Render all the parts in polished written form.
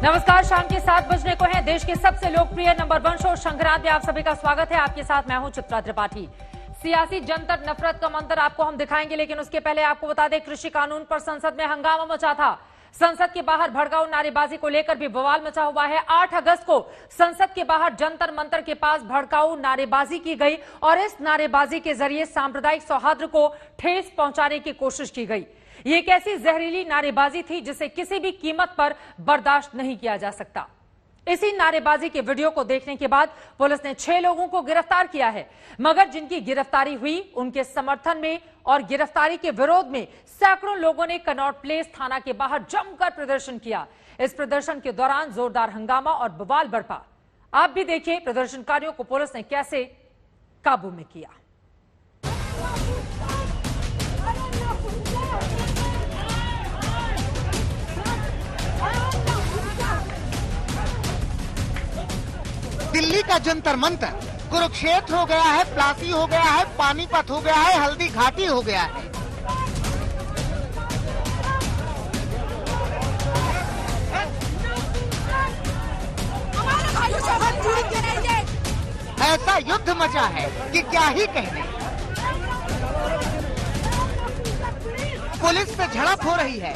नमस्कार, शाम के 7 बजने को है। देश के सबसे लोकप्रिय नंबर 1 शो संक्रांत में आप सभी का स्वागत है। आपके साथ मैं हूं चित्रा त्रिपाठी। सियासी जंतर नफरत का मंत्र आपको हम दिखाएंगे, लेकिन उसके पहले आपको बता दें, कृषि कानून पर संसद में हंगामा मचा था। संसद के बाहर भड़काऊ नारेबाजी को लेकर भी बवाल मचा हुआ है। 8 अगस्त को संसद के बाहर जंतर मंतर के पास भड़काऊ नारेबाजी की गई और इस नारेबाजी के जरिए सांप्रदायिक सौहार्द को ठेस पहुंचाने की कोशिश की गई। ये एक ऐसी जहरीली नारेबाजी थी जिसे किसी भी कीमत पर बर्दाश्त नहीं किया जा सकता। इसी नारेबाजी के वीडियो को देखने के बाद पुलिस ने 6 लोगों को गिरफ्तार किया है, मगर जिनकी गिरफ्तारी हुई उनके समर्थन में और गिरफ्तारी के विरोध में सैकड़ों लोगों ने कनॉट प्लेस थाना के बाहर जमकर प्रदर्शन किया। इस प्रदर्शन के दौरान जोरदार हंगामा और बवाल बरपा। आप भी देखिए प्रदर्शनकारियों को पुलिस ने कैसे काबू में किया। दिल्ली का जंतर मंतर कुरुक्षेत्र हो गया है, प्लासी हो गया है, पानीपत हो गया है, हल्दी घाटी हो गया है। ऐसा युद्ध मचा है कि क्या ही कहने। पुलिस से झड़प हो रही है,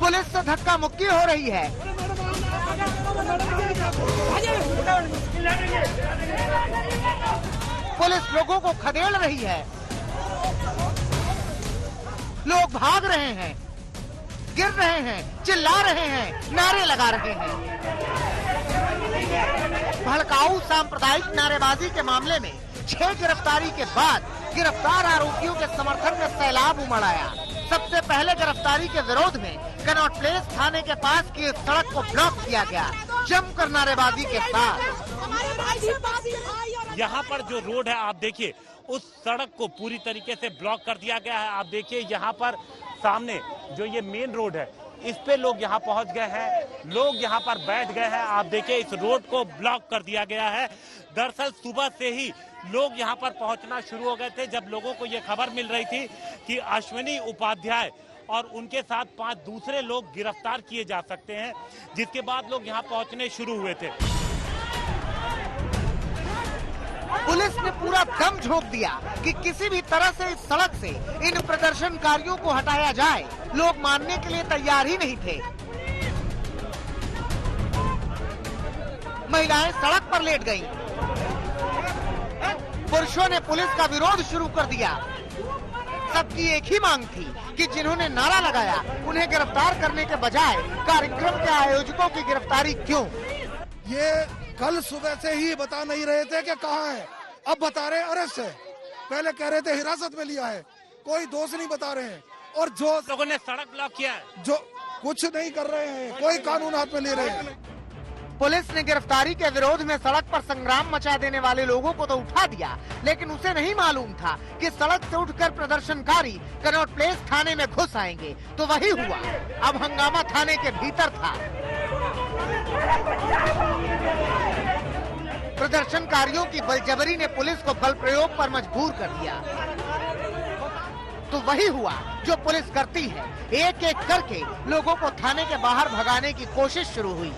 पुलिस से धक्का मुक्की हो रही है, पुलिस लोगों को खदेड़ रही है, लोग भाग रहे हैं, गिर रहे हैं, चिल्ला रहे हैं, नारे लगा रहे हैं। भड़काऊ सांप्रदायिक नारेबाजी के मामले में 6 गिरफ्तारी के बाद गिरफ्तार आरोपियों के समर्थन में सैलाब उमड़ आया। सबसे पहले गिरफ्तारी के विरोध में कनॉट प्लेस थाने के पास की सड़क को ब्लॉक किया गया, जमकर नारेबाजी के साथ। यहाँ पर जो रोड है आप देखिए, उस सड़क को पूरी तरीके से ब्लॉक कर दिया गया है। आप देखिए यहाँ पर सामने जो ये मेन रोड है, इस पे लोग यहाँ पहुँच गए हैं, लोग यहाँ पर बैठ गए हैं। आप देखिए इस रोड को ब्लॉक कर दिया गया है। दरअसल सुबह से ही लोग यहाँ पर पहुँचना शुरू हो गए थे, जब लोगों को ये खबर मिल रही थी कि अश्विनी उपाध्याय और उनके साथ 5 दूसरे लोग गिरफ्तार किए जा सकते हैं, जिसके बाद लोग यहाँ पहुँचने शुरू हुए थे। पुलिस ने पूरा दम झोंक दिया कि किसी भी तरह से इस सड़क से इन प्रदर्शनकारियों को हटाया जाए। लोग मानने के लिए तैयार ही नहीं थे। महिलाएं सड़क पर लेट गईं। पुरुषों ने पुलिस का विरोध शुरू कर दिया। सबकी एक ही मांग थी कि जिन्होंने नारा लगाया उन्हें गिरफ्तार करने के बजाय कार्यक्रम के आयोजकों की गिरफ्तारी क्यों? ये कल सुबह से ही बता नहीं रहे थे कि कहाँ है, अब बता रहे अरेस्ट है। पहले कह रहे थे हिरासत में लिया है, कोई दोष नहीं बता रहे हैं। और जो लोगों ने सड़क ब्लॉक किया है, जो कुछ नहीं कर रहे हैं, कोई कानून हाथ में ले रहे हैं। पुलिस ने गिरफ्तारी के विरोध में सड़क पर संग्राम मचा देने वाले लोगों को तो उठा दिया, लेकिन उसे नहीं मालूम था कि सड़क से उठकर प्रदर्शनकारी कनॉट प्लेस थाने में घुस आएंगे। तो वही हुआ। अब हंगामा थाने के भीतर था। प्रदर्शनकारियों की बलजबरी ने पुलिस को बल प्रयोग पर मजबूर कर दिया। तो वही हुआ जो पुलिस करती है, एक एक करके लोगों को थाने के बाहर भगाने की कोशिश शुरू हुई।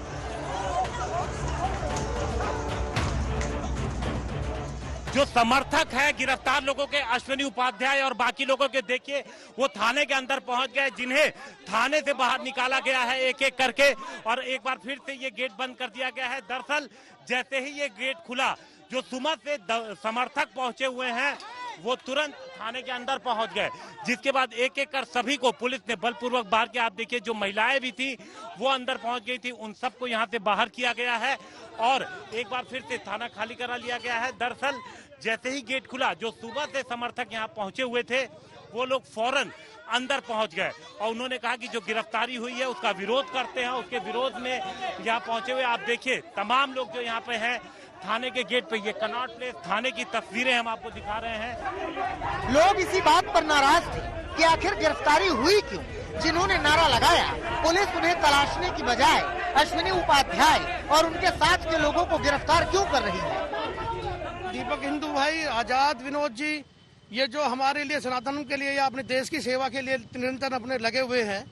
जो समर्थक है गिरफ्तार लोगों के, अश्विनी उपाध्याय और बाकी लोगों के, देखिए वो थाने के अंदर पहुंच गए, जिन्हें थाने से बाहर निकाला गया है एक एक करके, और एक बार फिर से ये गेट बंद कर दिया गया है। दरअसल जैसे ही ये गेट खुला, जो सुबह से समर्थक पहुंचे हुए हैं वो तुरंत थाने के अंदर पहुंच गए, जिसके बाद एक एक कर सभी को पुलिस ने बलपूर्वक बाहर किया। आप देखिए जो महिलाएं भी थी वो अंदर पहुंच गई थी, उन सबको यहाँ से बाहर किया गया है और एक बार फिर से थाना खाली करा लिया गया है। दरअसल जैसे ही गेट खुला, जो सुबह से समर्थक यहाँ पहुंचे हुए थे वो लोग फौरन अंदर पहुंच गए और उन्होंने कहा कि जो गिरफ्तारी हुई है उसका विरोध करते हैं। उसके विरोध में यहाँ पहुंचे हुए आप देखिए तमाम लोग जो यहाँ पे हैं थाने के गेट पे, ये कनॉट प्लेस थाने की तस्वीरें हम आपको दिखा रहे हैं। लोग इसी बात पर नाराज थे कि आखिर गिरफ्तारी हुई क्यों। जिन्होंने नारा लगाया, पुलिस उन्हें तलाशने की बजाय अश्विनी उपाध्याय और उनके साथ के लोगों को गिरफ्तार क्यों कर रही है? दीपक हिंदू भाई, आजाद विनोद जी, ये जो हमारे लिए सनातन के लिए या अपने देश की सेवा के लिए निरंतर अपने लगे हुए हैं,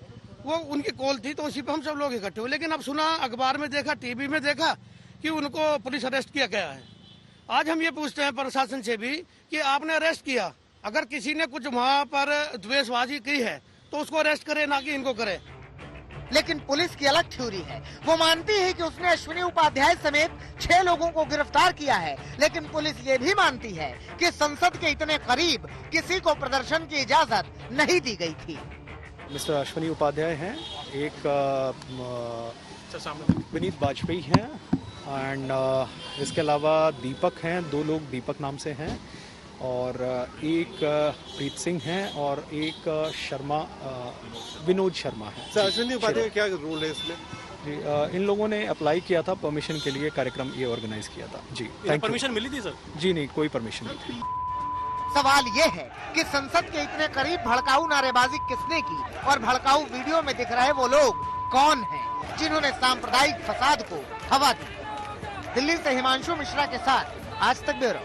वो उनकी कॉल थी, तो उसी पे हम सब लोग इकट्ठे हुए। लेकिन अब सुना, अखबार में देखा, टीवी में देखा कि उनको पुलिस अरेस्ट किया गया है। आज हम ये पूछते हैं प्रशासन से भी कि आपने अरेस्ट किया, अगर किसी ने कुछ वहाँ पर द्वेषबाजी की है तो उसको अरेस्ट करे, ना कि इनको करे। लेकिन पुलिस की अलग थ्योरी है। वो मानती है कि उसने अश्विनी उपाध्याय समेत 6 लोगों को गिरफ्तार किया है, लेकिन पुलिस ये भी मानती है कि संसद के इतने करीब किसी को प्रदर्शन की इजाजत नहीं दी गई थी। मिस्टर अश्विनी उपाध्याय हैं, एक विनीत वाजपेयी हैं, एंड इसके अलावा दीपक हैं, 2 लोग दीपक नाम से हैं, और एक प्रीत सिंह हैं और एक शर्मा, विनोद शर्मा है। सर, अश्विनी उपाध्याय क्या रोल है इसमें? जी, इन लोगों ने अप्लाई किया था परमिशन के लिए, कार्यक्रम ये ऑर्गेनाइज किया था। जी, परमिशन मिली थी सर? जी नहीं, कोई परमिशन नहीं थी। सवाल ये है कि संसद के इतने करीब भड़काऊ नारेबाजी किसने की और भड़काऊ वीडियो में दिख रहे वो लोग कौन हैं जिन्होंने सांप्रदायिक फसाद को हवा दी। दिल्ली से हिमांशु मिश्रा के साथ आज तक ब्यूरो।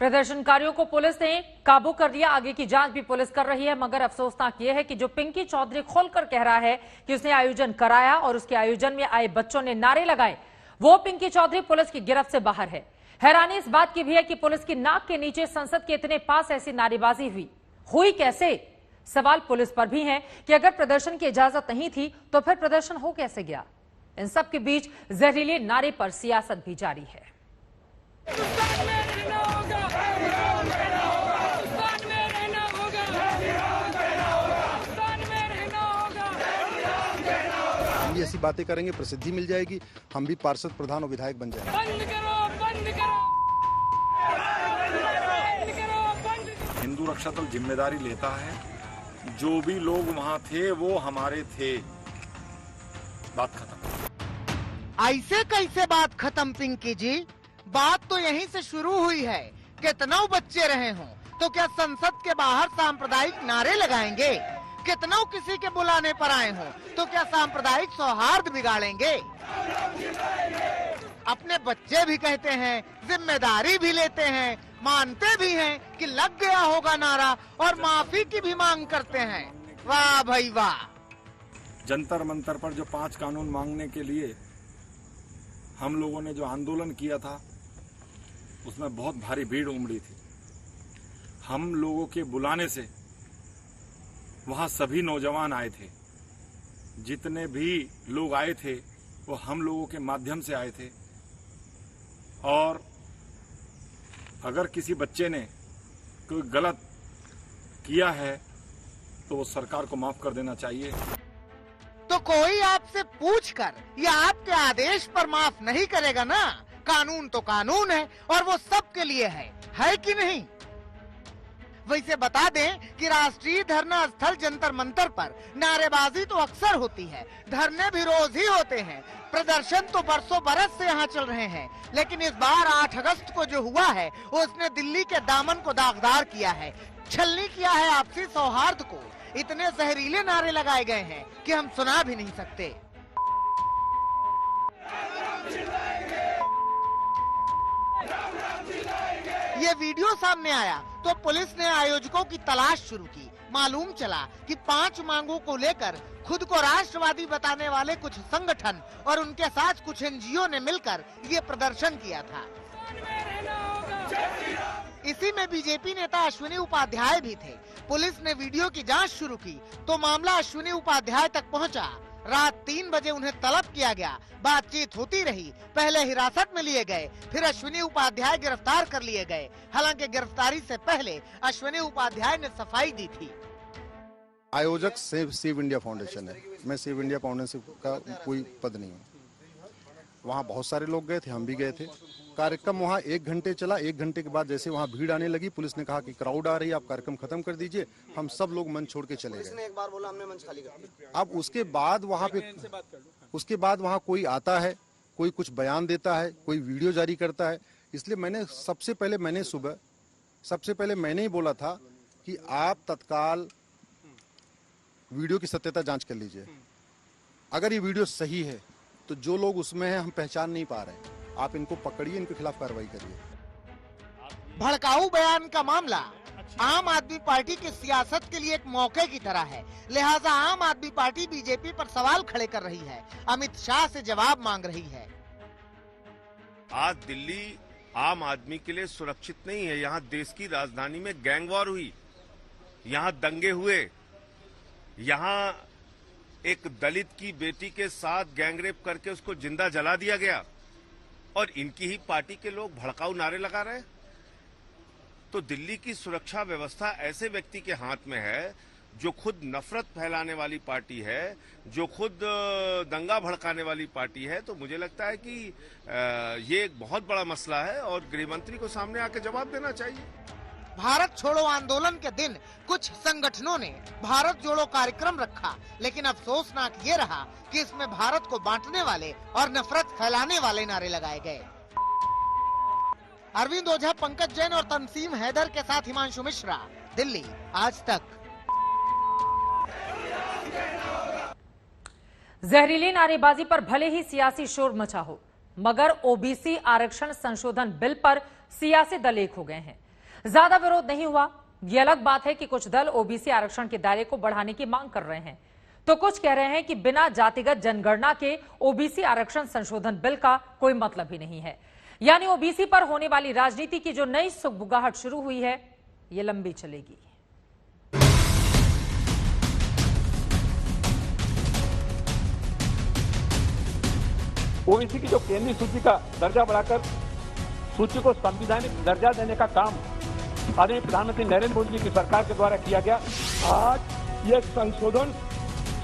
प्रदर्शनकारियों को पुलिस ने काबू कर लिया, आगे की जांच भी पुलिस कर रही है। मगर अफसोसनाक यह है कि जो पिंकी चौधरी खोलकर कह रहा है कि उसने आयोजन कराया और उसके आयोजन में आए बच्चों ने नारे लगाए, वो पिंकी चौधरी पुलिस की गिरफ्त से बाहर है। हैरानी इस बात की भी है कि पुलिस की नाक के नीचे संसद के इतने पास ऐसी नारेबाजी हुई कैसे? सवाल पुलिस पर भी है कि अगर प्रदर्शन की इजाजत नहीं थी तो फिर प्रदर्शन हो कैसे गया? इन सब के बीच जहरीले नारे पर सियासत भी जारी है। ये ऐसी बातें करेंगे, प्रसिद्धि मिल जाएगी, हम भी पार्षद, प्रधान और विधायक बन जाएंगे। हिंदू रक्षा दल जिम्मेदारी लेता है, जो भी लोग वहाँ थे वो हमारे थे, बात खत्म। ऐसे कैसे बात खत्म पिंकी जी? बात तो यहीं से शुरू हुई है। कितनों बच्चे रहे हों तो क्या संसद के बाहर सांप्रदायिक नारे लगाएंगे? कितनों किसी के बुलाने पर आए हों तो क्या सांप्रदायिक सौहार्द बिगाड़ेंगे? अपने बच्चे भी कहते हैं, जिम्मेदारी भी लेते हैं, मानते भी हैं कि लग गया होगा नारा और माफी की भी मांग करते हैं। वाह भाई वाह। जंतर मंतर पर जो 5 कानून मांगने के लिए हम लोगों ने जो आंदोलन किया था, उसमें बहुत भारी भीड़ उमड़ी थी। हम लोगों के बुलाने से वहां सभी नौजवान आए थे। जितने भी लोग आए थे वो हम लोगों के माध्यम से आए थे, और अगर किसी बच्चे ने कोई गलत किया है तो वो सरकार को माफ कर देना चाहिए। तो कोई आपसे पूछकर या आपके आदेश पर माफ नहीं करेगा ना? कानून तो कानून है और वो सबके लिए है कि नहीं? वैसे बता दें कि राष्ट्रीय धरना स्थल जंतर मंतर पर नारेबाजी तो अक्सर होती है, धरने भी रोज ही होते हैं, प्रदर्शन तो बरसों बरस से यहाँ चल रहे हैं। लेकिन इस बार 8 अगस्त को जो हुआ है उसने दिल्ली के दामन को दागदार किया है, छलनी किया है आपसी सौहार्द को। इतने जहरीले नारे लगाए गए हैं कि हम सुना भी नहीं सकते। ये वीडियो सामने आया तो पुलिस ने आयोजकों की तलाश शुरू की। मालूम चला कि 5 मांगों को लेकर खुद को राष्ट्रवादी बताने वाले कुछ संगठन और उनके साथ कुछ एनजीओ ने मिलकर ये प्रदर्शन किया था। इसी में बीजेपी नेता अश्विनी उपाध्याय भी थे। पुलिस ने वीडियो की जांच शुरू की तो मामला अश्विनी उपाध्याय तक पहुंचा। रात 3 बजे उन्हें तलब किया गया, बातचीत होती रही। पहले हिरासत में लिए गए, फिर अश्विनी उपाध्याय गिरफ्तार कर लिए गए। हालांकि गिरफ्तारी से पहले अश्विनी उपाध्याय ने सफाई दी थी। आयोजक सेव इंडिया फाउंडेशन है, मैं सेव इंडिया फाउंडेशन का कोई पद नहीं हूँ। वहाँ बहुत सारे लोग गए थे, हम भी गए थे। कार्यक्रम वहाँ 1 घंटे चला। 1 घंटे के बाद जैसे वहाँ भीड़ आने लगी, पुलिस ने कहा कि क्राउड आ रही है, आप कार्यक्रम खत्म कर दीजिए। हम सब लोग मंच छोड़ के चले गए। एक बार बोला हमने मंच खाली कर दिया। अब उसके बाद वहाँ कोई आता है, कोई कुछ बयान देता है, कोई वीडियो जारी करता है। इसलिए सबसे पहले मैंने ही बोला था कि आप तत्काल वीडियो की सत्यता जांच कर लीजिए। अगर ये वीडियो सही है तो जो लोग उसमें हैं हम पहचान नहीं पा रहे हैं, आप इनको पकड़िए, इनके खिलाफ कार्रवाई करिए। भड़काऊ बयान का मामला आम आदमी पार्टी की सियासत के लिए एक मौके की तरह है, लिहाजा आम आदमी पार्टी बीजेपी पर सवाल खड़े कर रही है, अमित शाह से जवाब मांग रही है। आज दिल्ली आम आदमी के लिए सुरक्षित नहीं है। यहाँ देश की राजधानी में गैंग वॉर हुई, यहाँ दंगे हुए, यहाँ एक दलित की बेटी के साथ गैंगरेप करके उसको जिंदा जला दिया गया और इनकी ही पार्टी के लोग भड़काऊ नारे लगा रहे हैं। तो दिल्ली की सुरक्षा व्यवस्था ऐसे व्यक्ति के हाथ में है जो खुद नफरत फैलाने वाली पार्टी है, जो खुद दंगा भड़काने वाली पार्टी है। तो मुझे लगता है कि ये एक बहुत बड़ा मसला है और गृह मंत्री को सामने आकर जवाब देना चाहिए। भारत छोड़ो आंदोलन के दिन कुछ संगठनों ने भारत जोड़ो कार्यक्रम रखा, लेकिन अफसोसनाक ये रहा कि इसमें भारत को बांटने वाले और नफरत फैलाने वाले नारे लगाए गए। अरविंद ओझा, पंकज जैन और तंसीम हैदर के साथ हिमांशु मिश्रा, दिल्ली, आज तक। जहरीली नारेबाजी पर भले ही सियासी शोर मचा हो, मगर ओबीसी आरक्षण संशोधन बिल पर सियासी दल एक हो गए हैं। ज्यादा विरोध नहीं हुआ। ये अलग बात है कि कुछ दल ओबीसी आरक्षण के दायरे को बढ़ाने की मांग कर रहे हैं, तो कुछ कह रहे हैं कि बिना जातिगत जनगणना के ओबीसी आरक्षण संशोधन बिल का कोई मतलब ही नहीं है। यानी ओबीसी पर होने वाली राजनीति की जो नई सुगबुगाहट शुरू हुई है, ये लंबी चलेगी। ओबीसी की जो केंद्रीय सूची का दर्जा बढ़ाकर सूची को संवैधानिक दर्जा देने का काम आदरणीय प्रधानमंत्री नरेंद्र मोदी जी की सरकार के द्वारा किया गया। आज ये संशोधन,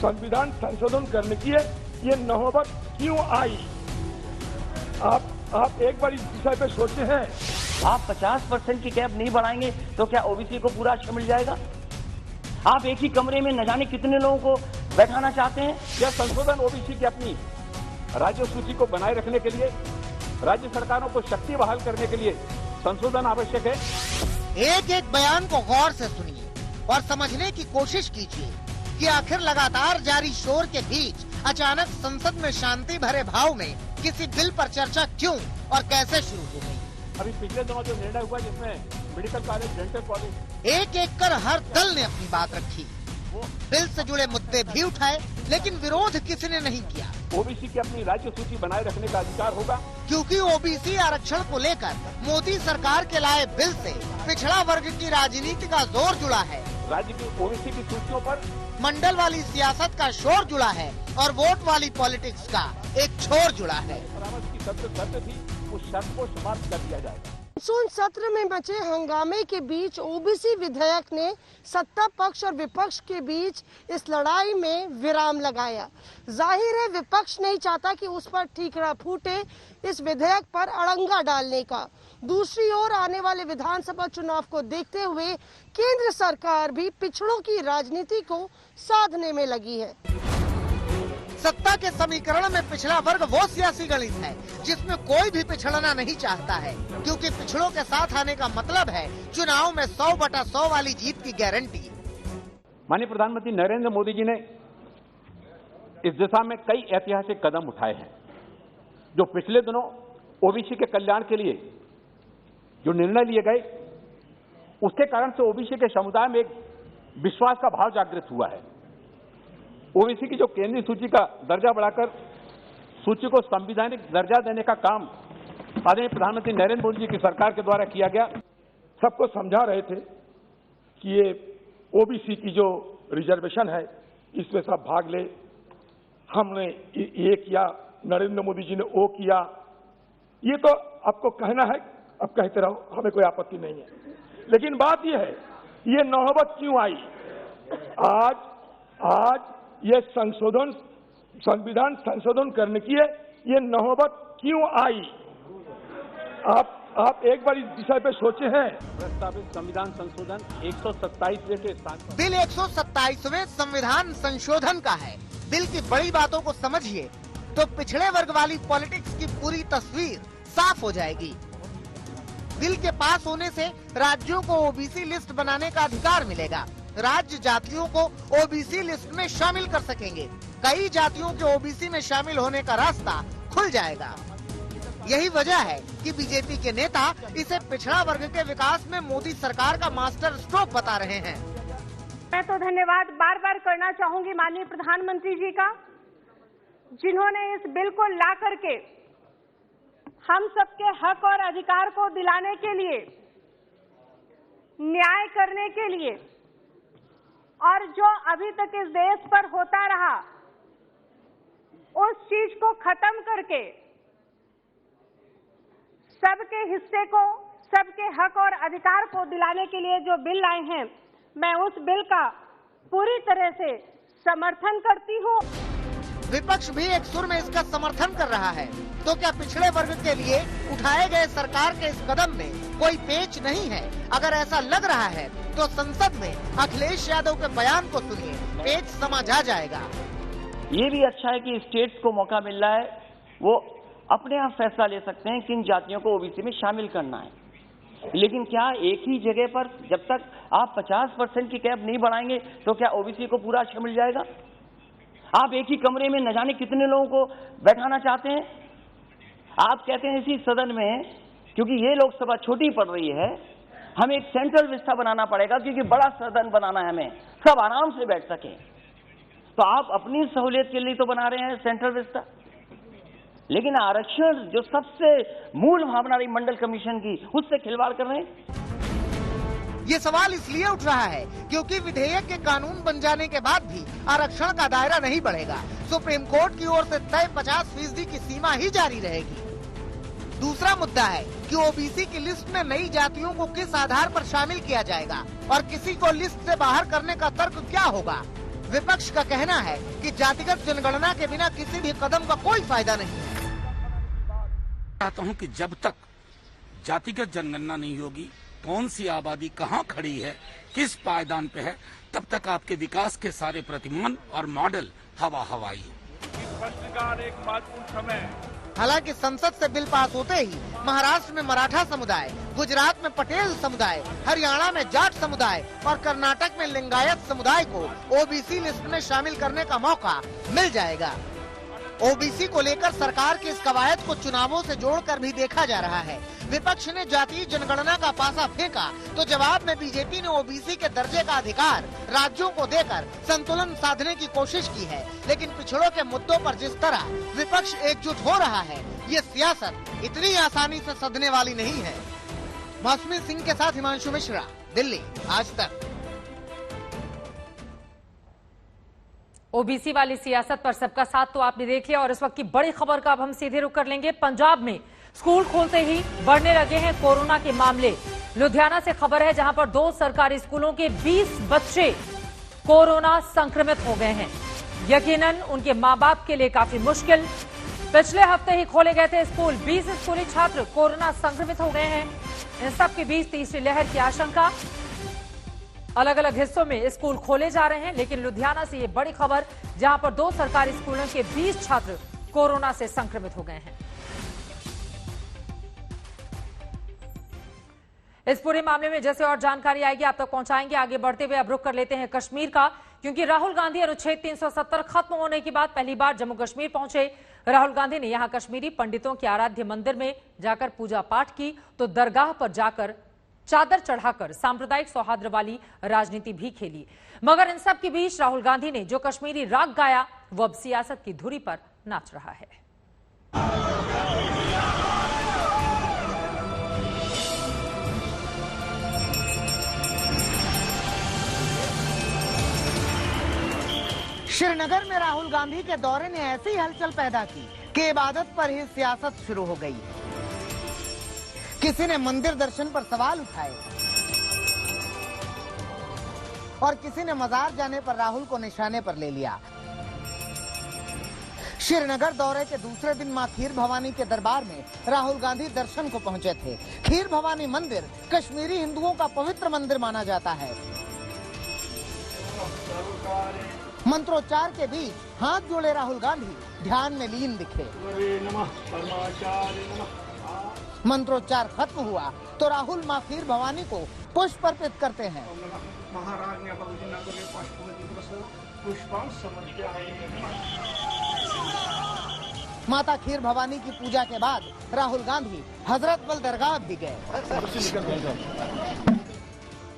संविधान संशोधन करने की ये नौबत क्यों आई? आप एक बार इस विषय पे सोचे हैं? आप 50% की कैप नहीं बढ़ाएंगे तो क्या ओबीसी को पूरा आरक्षण मिल जाएगा? आप एक ही कमरे में न जाने कितने लोगों को बैठाना चाहते हैं। यह संशोधन ओबीसी की अपनी राज्य सूची को बनाए रखने के लिए, राज्य सरकारों को शक्ति बहाल करने के लिए संशोधन आवश्यक है। एक एक बयान को गौर से सुनिए और समझने की कोशिश कीजिए कि आखिर लगातार जारी शोर के बीच अचानक संसद में शांति भरे भाव में किसी बिल पर चर्चा क्यों और कैसे शुरू हो गई। अभी पिछले दिनों जो निर्णय हुआ जिसमें मेडिकल कॉलेज, डेंटल कॉलेज, एक एक कर हर दल ने अपनी बात रखी, बिल से जुड़े मुद्दे भी उठाए, लेकिन विरोध किसी ने नहीं किया। ओबीसी की अपनी राज्य सूची बनाए रखने का अधिकार होगा, क्योंकि ओबीसी आरक्षण को लेकर मोदी सरकार के लाए बिल से पिछड़ा वर्ग की राजनीति का जोर जुड़ा है। राज्य की ओबीसी की सूचियों पर मंडल वाली सियासत का शोर जुड़ा है और वोट वाली पॉलिटिक्स का एक छोर जुड़ा है। की शर्त थी, उस शर्त को समाप्त कर दिया जाएगा। मानसून सत्र में मचे हंगामे के बीच ओबीसी विधेयक ने सत्ता पक्ष और विपक्ष के बीच इस लड़ाई में विराम लगाया। जाहिर है विपक्ष नहीं चाहता कि उस पर ठीकरा फूटे इस विधेयक पर अड़ंगा डालने का। दूसरी ओर आने वाले विधानसभा चुनाव को देखते हुए केंद्र सरकार भी पिछड़ों की राजनीति को साधने में लगी है। सत्ता के समीकरण में पिछड़ा वर्ग वो सियासी गणित है जिसमें कोई भी पिछड़ना नहीं चाहता है, क्योंकि पिछड़ों के साथ आने का मतलब है चुनाव में 100/100 वाली जीत की गारंटी। माननीय प्रधानमंत्री नरेंद्र मोदी जी ने इस दिशा में कई ऐतिहासिक कदम उठाए हैं। जो पिछले दिनों ओबीसी के कल्याण के लिए जो निर्णय लिए गए, उसके कारण से ओबीसी के समुदाय में एक विश्वास का भाव जागृत हुआ है। ओबीसी की जो केंद्रीय सूची का दर्जा बढ़ाकर सूची को संवैधानिक दर्जा देने का काम आदरणीय प्रधानमंत्री नरेंद्र मोदी जी की सरकार के द्वारा किया गया। सबको समझा रहे थे कि ये ओबीसी की जो रिजर्वेशन है इसमें सब भाग ले। हमने ये किया, नरेंद्र मोदी जी ने वो किया। ये तो आपको कहना है, अब कहते रहो, हमें कोई आपत्ति नहीं है। लेकिन बात ये है, ये नौबत क्यों आई? आज ये संशोधन, संविधान संशोधन करने की ये नौबत क्यों आई? आप एक बार इस विषय पे सोचे हैं? प्रस्तावित संविधान संशोधन 127वें के स्थान पर बिल 127वें संविधान संशोधन का है। बिल की बड़ी बातों को समझिए तो पिछड़े वर्ग वाली पॉलिटिक्स की पूरी तस्वीर साफ हो जाएगी। बिल के पास होने से राज्यों को ओबीसी लिस्ट बनाने का अधिकार मिलेगा। राज्य जातियों को ओबीसी लिस्ट में शामिल कर सकेंगे। कई जातियों के ओबीसी में शामिल होने का रास्ता खुल जाएगा। यही वजह है कि बीजेपी के नेता इसे पिछड़ा वर्ग के विकास में मोदी सरकार का मास्टर स्ट्रोक बता रहे हैं। मैं तो धन्यवाद बार बार करना चाहूंगी माननीय प्रधानमंत्री जी का, जिन्होंने इस बिल को ला करके हम सबके हक और अधिकार को दिलाने के लिए, न्याय करने के लिए, और जो अभी तक इस देश पर होता रहा उस चीज को खत्म करके सबके हिस्से को, सबके हक और अधिकार को दिलाने के लिए जो बिल लाए हैं, मैं उस बिल का पूरी तरह से समर्थन करती हूँ। विपक्ष भी एक सुर में इसका समर्थन कर रहा है। तो क्या पिछड़े वर्ग के लिए उठाए गए सरकार के इस कदम में कोई पेच नहीं है? अगर ऐसा लग रहा है तो संसद में अखिलेश यादव के बयान को सुनिए, पेच समझ आ जाएगा। ये भी अच्छा है कि स्टेट्स को मौका मिल रहा है, वो अपने आप फैसला ले सकते हैं किन जातियों को ओबीसी में शामिल करना है। लेकिन क्या एक ही जगह पर जब तक आप 50% की कैप नहीं बढ़ाएंगे तो क्या ओबीसी को पूरा आरक्षण मिल जाएगा? आप एक ही कमरे में न जाने कितने लोगों को बैठाना चाहते हैं। आप कहते हैं इसी सदन में, क्योंकि ये लोकसभा छोटी पड़ रही है, हमें एक सेंट्रल विस्टा बनाना पड़ेगा क्योंकि बड़ा सदन बनाना है, हमें सब आराम से बैठ सके। तो आप अपनी सहूलियत के लिए तो बना रहे हैं सेंट्रल विस्टा, लेकिन आरक्षण जो सबसे मूल भावना रही मंडल कमीशन की, उससे खिलवाड़ कर रहे हैं। ये सवाल इसलिए उठ रहा है क्योंकि विधेयक के कानून बन जाने के बाद भी आरक्षण का दायरा नहीं बढ़ेगा। सुप्रीम कोर्ट की ओर से तय 50% की सीमा ही जारी रहेगी। दूसरा मुद्दा है कि ओबीसी की लिस्ट में नई जातियों को किस आधार पर शामिल किया जाएगा और किसी को लिस्ट से बाहर करने का तर्क क्या होगा? विपक्ष का कहना है कि जातिगत जनगणना के बिना किसी भी कदम का कोई फायदा नहीं है। चाहता हूं कि जब तक जातिगत जनगणना नहीं होगी, कौन सी आबादी कहां खड़ी है, किस पायदान पे है, तब तक आपके विकास के सारे प्रतिमान और मॉडल हवा हवाई। एक महत्वपूर्ण समय। हालांकि संसद से बिल पास होते ही महाराष्ट्र में मराठा समुदाय, गुजरात में पटेल समुदाय, हरियाणा में जाट समुदाय और कर्नाटक में लिंगायत समुदाय को ओबीसी लिस्ट में शामिल करने का मौका मिल जाएगा। ओबीसी को लेकर सरकार की इस कवायद को चुनावों से जोड़कर भी देखा जा रहा है। विपक्ष ने जातीय जनगणना का पासा फेंका तो जवाब में बीजेपी ने ओबीसी के दर्जे का अधिकार राज्यों को देकर संतुलन साधने की कोशिश की है। लेकिन पिछड़ों के मुद्दों पर जिस तरह विपक्ष एकजुट हो रहा है, ये सियासत इतनी आसानी से सधने वाली नहीं है। मौसमी सिंह के साथ हिमांशु मिश्रा, दिल्ली, आज तक। ओबीसी वाली सियासत पर सबका साथ तो आपने देख लिया और इस वक्त की बड़ी खबर का अब हम सीधे रुख कर लेंगे। पंजाब में स्कूल खोलते ही बढ़ने लगे हैं कोरोना के मामले। लुधियाना से खबर है जहां पर 2 सरकारी स्कूलों के 20 बच्चे कोरोना संक्रमित हो गए हैं। यकीनन उनके मां बाप के लिए काफी मुश्किल। पिछले हफ्ते ही खोले गए थे स्कूल, 20 स्कूली छात्र कोरोना संक्रमित हो गए हैं। इन सबके बीच तीसरी लहर की आशंका। अलग अलग हिस्सों में स्कूल खोले जा रहे हैं, लेकिन लुधियाना से ये बड़ी खबर जहां पर 2 सरकारी स्कूलों के 20 छात्र कोरोना से संक्रमित हो गए हैं। इस पूरे मामले में जैसे और जानकारी आएगी आप तक पहुंचाएंगे। आगे बढ़ते हुए अब रुख कर लेते हैं कश्मीर का, क्योंकि राहुल गांधी अनुच्छेद 370 खत्म होने के बाद पहली बार जम्मू कश्मीर पहुंचे। राहुल गांधी ने यहां कश्मीरी पंडितों के आराध्य मंदिर में जाकर पूजा पाठ की तो दरगाह पर जाकर चादर चढ़ाकर सांप्रदायिक सौहार्द वाली राजनीति भी खेली। मगर इन सब के बीच राहुल गांधी ने जो कश्मीरी राग गाया वो अब सियासत की धुरी पर नाच रहा है। श्रीनगर में राहुल गांधी के दौरे ने ऐसी हलचल पैदा की कि इबादत पर ही सियासत शुरू हो गई। किसी ने मंदिर दर्शन पर सवाल उठाए और किसी ने मजार जाने पर राहुल को निशाने पर ले लिया। श्रीनगर दौरे के दूसरे दिन मां खीर भवानी के दरबार में राहुल गांधी दर्शन को पहुंचे थे। खीर भवानी मंदिर कश्मीरी हिंदुओं का पवित्र मंदिर माना जाता है। मंत्रोच्चार के बीच हाथ जोड़े राहुल गांधी ध्यान में लीन दिखे। मंत्रोच्चार खत्म हुआ तो राहुल मां खीर भवानी को पुष्प अर्पित करते हैं। माता खीर भवानी की पूजा के बाद राहुल गांधी हजरत बल दरगाह भी गए।